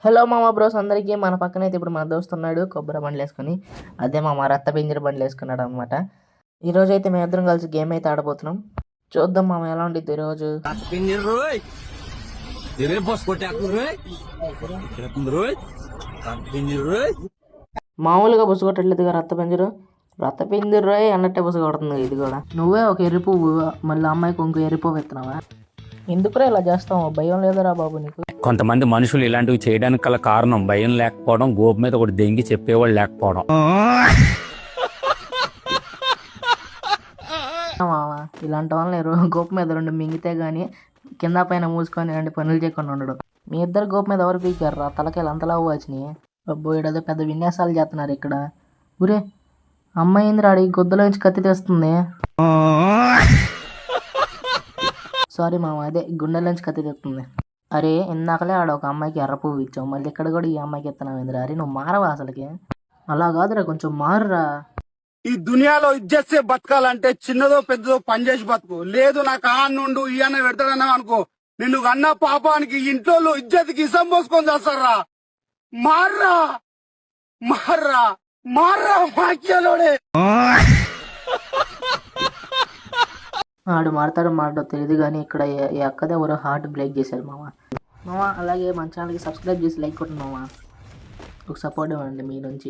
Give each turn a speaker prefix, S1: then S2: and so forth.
S1: Hello మామ bros అందరికీ. మన పక్కనైతే ఇప్పుడు మన దోస్తు ఉన్నాడు కొబ్బరి బండ్లు వేసుకుని. అదే మామ రత్త పింజర బండ్లు వేసుకున్నాడు అనమాట. ఈరోజు అయితే మేము ఇద్దరం కలిసి గేమ్ అయితే ఆడబోతున్నాం. చూద్దాం మామ ఎలా ఉండిద్ది ఈరోజు. మామూలుగా బుస కొట్టట్లేదుగా రత్త పింజరు రోయ్ అన్నట్టే బుస కొడుతుంది ఇది కూడా. నువ్వే ఒక ఎర్రి పువ్వు, మళ్ళీ అమ్మాయికి ఇంకో ఎర్రి పువ్వు ఎత్తున్నావా? ఎందుకురా ఇలా చేస్తావు? భయం లేదురా బాబు నీకు?
S2: కొంతమంది మనుషులు ఇలాంటివి చేయడానికి గల కారణం భయం లేకపోవడం, గోపు మీద ఒకటి దెంగి చెప్పేవాళ్ళు లేకపోవడం.
S1: ఇలాంటి వాళ్ళని గోపు మీద రెండు మింగితే గానీ కింద పైన మూసుకొని ఇలాంటి పనులు చేయకుండా ఉండడు. మీ ఇద్దరు గోపు మీద ఎవరు పీకారా? తలకాయలు అంతలా వచ్చినాయి. అబ్బో ఏడదో పెద్ద విన్యాసాలు చేస్తున్నారు ఇక్కడ. ఊరే అమ్మాయి ఏంది రాడి గొద్దులో నుంచి కత్తి తెస్తుంది. సారీ మామ, అదే గుండెలోంచి కత్తి తెస్తుంది. అరే ఇందాకలే ఆడ ఒక అమ్మాయికి ఎర్ర పువ్వు ఇచ్చావు, మళ్ళీ ఇక్కడ కూడా ఈ అమ్మాయికి ఎత్తనావు ఏందిరా? అరే నువ్వు మారవా అసలుకి? అలా కాదురా, కొంచెం మారురా.
S3: ఈ దునియాలో ఇజ్జత్ బతకాలంటే చిన్నదో పెద్దదో పనిచేసి బతుకు. లేదు నాకు ఆ నుండు ఈ అన్న పెడతాడన్నావు అనుకో, నిన్ను అన్న పాపానికి ఇంట్లో ఇజ్జత్కి ఇసం పోసుకొని చేస్తారా. మార్రా మార్రా మార్రా వాక్యాలోడే.
S1: ఆడు మాడో తెలియదు కానీ ఇక్కడ ఈ అక్కదే ఎవరో హార్ట్ బ్రేక్ చేశారు మామ. అలాగే మన ఛానల్కి సబ్స్క్రైబ్ చేసి లైక్ కొట్టండి మామ. ఒక సపోర్ట్ ఇవ్వండి మీ నుంచి.